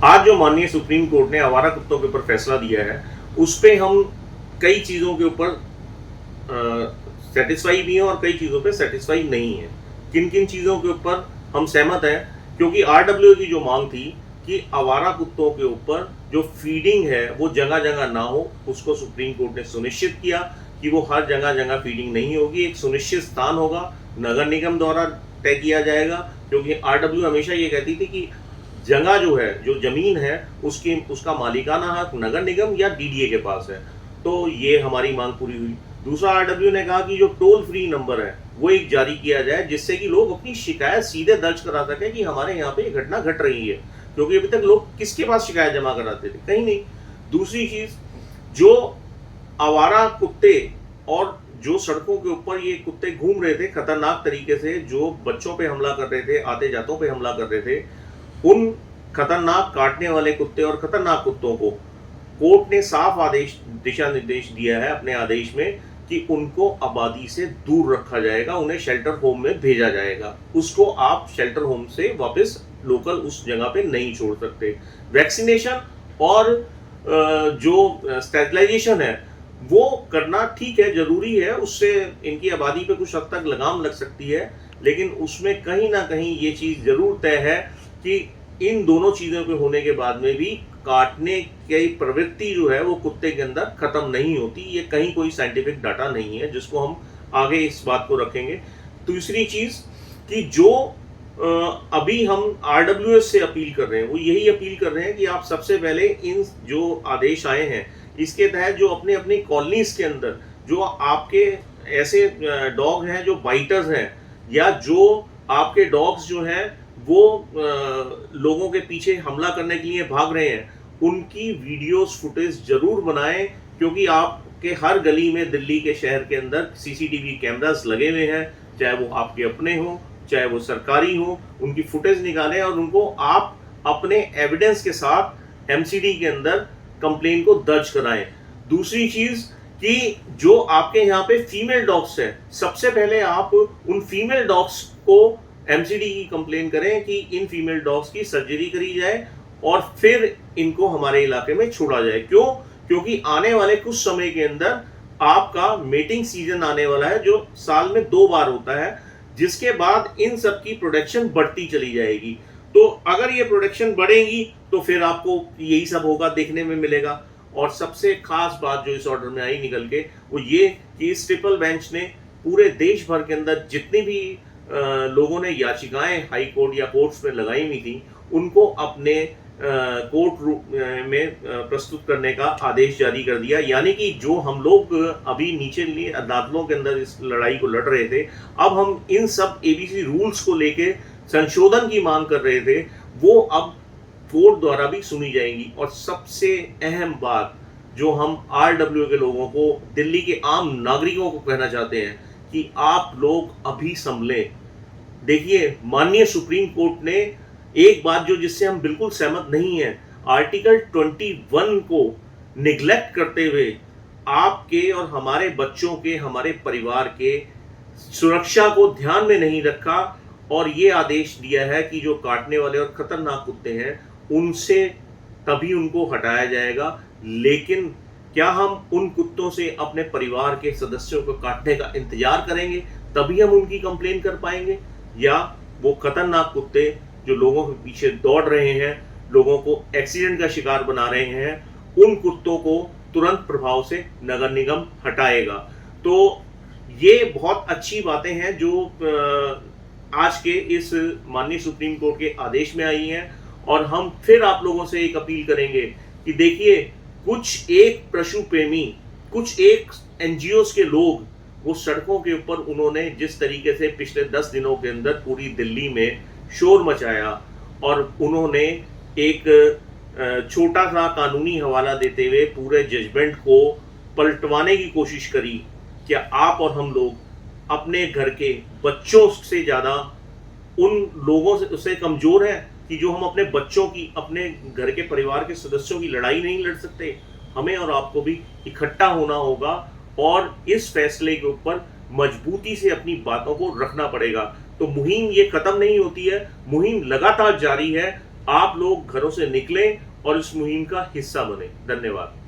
आज जो माननीय सुप्रीम कोर्ट ने आवारा कुत्तों के ऊपर फैसला दिया है, उस पे हम कई चीज़ों के ऊपर सेटिस्फाई भी हैं और कई चीज़ों पे सेटिस्फाई नहीं है। किन किन चीज़ों के ऊपर हम सहमत हैं, क्योंकि आरडब्ल्यू की जो मांग थी कि आवारा कुत्तों के ऊपर जो फीडिंग है वो जगह जगह ना हो, उसको सुप्रीम कोर्ट ने सुनिश्चित किया कि वो हर जगह जगह फीडिंग नहीं होगी। एक सुनिश्चित स्थान होगा, नगर निगम द्वारा तय किया जाएगा, क्योंकि आरडब्ल्यू हमेशा ये कहती थी कि जगह जो है, जो जमीन है, उसका मालिकाना हक नगर निगम या डीडीए के पास है। तो ये हमारी मांग पूरी हुई। दूसरा, आरडब्ल्यू ने कहा कि जो टोल फ्री नंबर है वो एक जारी किया जाए, जिससे कि लोग अपनी शिकायत सीधे दर्ज करा सकें कि हमारे यहाँ पे ये घटना घट रही है, क्योंकि अभी तक लोग किसके पास शिकायत जमा कराते थे? कहीं नहीं। दूसरी चीज, जो आवारा कुत्ते और जो सड़कों के ऊपर ये कुत्ते घूम रहे थे खतरनाक तरीके से, जो बच्चों पे हमला कर रहे थे, आते जातों पे हमला कर रहे थे, उन खतरनाक काटने वाले कुत्ते और खतरनाक कुत्तों को कोर्ट ने साफ आदेश, दिशा निर्देश दिया है अपने आदेश में कि उनको आबादी से दूर रखा जाएगा, उन्हें शेल्टर होम में भेजा जाएगा। उसको आप शेल्टर होम से वापस लोकल उस जगह पे नहीं छोड़ सकते। वैक्सीनेशन और जो स्टेरिलाइजेशन है वो करना ठीक है, जरूरी है, उससे इनकी आबादी पे कुछ हद तक लगाम लग सकती है, लेकिन उसमें कहीं ना कहीं ये चीज जरूर तय है कि इन दोनों चीजों के होने के बाद में भी काटने की प्रवृत्ति जो है वो कुत्ते के अंदर खत्म नहीं होती। ये कहीं कोई साइंटिफिक डाटा नहीं है, जिसको हम आगे इस बात को रखेंगे। तीसरी चीज कि जो अभी हम आरडब्ल्यूएस से अपील कर रहे हैं, वो यही अपील कर रहे हैं कि आप सबसे पहले इन जो आदेश आए हैं इसके तहत जो अपने अपनी कॉलोनीज के अंदर जो आपके ऐसे डॉग हैं जो बाइटर्स हैं, या जो आपके डॉग्स जो हैं वो लोगों के पीछे हमला करने के लिए भाग रहे हैं, उनकी वीडियोस फुटेज जरूर बनाएं, क्योंकि आपके हर गली में दिल्ली के शहर के अंदर सीसीटीवी कैमरास लगे हुए हैं, चाहे वो आपके अपने हों चाहे वो सरकारी हो। उनकी फुटेज निकालें और उनको आप अपने एविडेंस के साथ एमसीडी के अंदर कंप्लेन को दर्ज कराएं। दूसरी चीज कि जो आपके यहाँ पे फीमेल डॉग्स है, सबसे पहले आप उन फीमेल डॉग्स को एमसीडी की कंप्लेन करें कि इन फीमेल डॉग्स की सर्जरी करी जाए और फिर इनको हमारे इलाके में छोड़ा जाए। क्यों? क्योंकि आने वाले कुछ समय के अंदर आपका मेटिंग सीजन आने वाला है, जो साल में 2 बार होता है, जिसके बाद इन सब की प्रोडक्शन बढ़ती चली जाएगी। तो अगर ये प्रोडक्शन बढ़ेगी तो फिर आपको यही सब होगा, देखने में मिलेगा। और सबसे खास बात जो इस ऑर्डर में आई निकल के, वो ये कि इस ट्रिपल बेंच ने पूरे देश भर के अंदर जितनी भी लोगों ने याचिकाएं हाई कोर्ट या कोर्ट्स में लगाई हुई थी, उनको अपने कोर्ट में प्रस्तुत करने का आदेश जारी कर दिया। यानी कि जो हम लोग अभी नीचे अदालतों के अंदर इस लड़ाई को लड़ रहे थे, अब हम इन सब एबीसी रूल्स को लेके संशोधन की मांग कर रहे थे, वो अब कोर्ट द्वारा भी सुनी जाएंगी। और सबसे अहम बात जो हम आरडब्ल्यू के लोगों को, दिल्ली के आम नागरिकों को कहना चाहते हैं कि आप लोग अभी संभलें। देखिए, माननीय सुप्रीम कोर्ट ने एक बात जो जिससे हम बिल्कुल सहमत नहीं है, आर्टिकल 21 को निग्लेक्ट करते हुए आपके और हमारे बच्चों के, हमारे परिवार के सुरक्षा को ध्यान में नहीं रखा और ये आदेश दिया है कि जो काटने वाले और खतरनाक कुत्ते हैं उनसे तभी उनको हटाया जाएगा। लेकिन क्या हम उन कुत्तों से अपने परिवार के सदस्यों को काटने का इंतजार करेंगे तभी हम उनकी कंप्लेन कर पाएंगे? या वो खतरनाक कुत्ते जो लोगों के पीछे दौड़ रहे हैं, लोगों को एक्सीडेंट का शिकार बना रहे हैं, उन कुत्तों को तुरंत प्रभाव से नगर निगम हटाएगा? तो ये बहुत अच्छी बातें हैं जो आज के इस माननीय सुप्रीम कोर्ट के आदेश में आई हैं। और हम फिर आप लोगों से एक अपील करेंगे कि देखिए, कुछ एक पशु प्रेमी, कुछ एक एनजीओस के लोग वो सड़कों के ऊपर उन्होंने जिस तरीके से पिछले 10 दिनों के अंदर पूरी दिल्ली में शोर मचाया और उन्होंने एक छोटा सा कानूनी हवाला देते हुए पूरे जजमेंट को पलटवाने की कोशिश करी, क्या आप और हम लोग अपने घर के बच्चों से ज्यादा उन लोगों से उससे कमजोर हैं कि जो हम अपने बच्चों की, अपने घर के परिवार के सदस्यों की लड़ाई नहीं लड़ सकते? हमें और आपको भी इकट्ठा होना होगा और इस फैसले के ऊपर मजबूती से अपनी बातों को रखना पड़ेगा। तो मुहिम ये खत्म नहीं होती है, मुहिम लगातार जारी है। आप लोग घरों से निकलें और इस मुहिम का हिस्सा बने। धन्यवाद।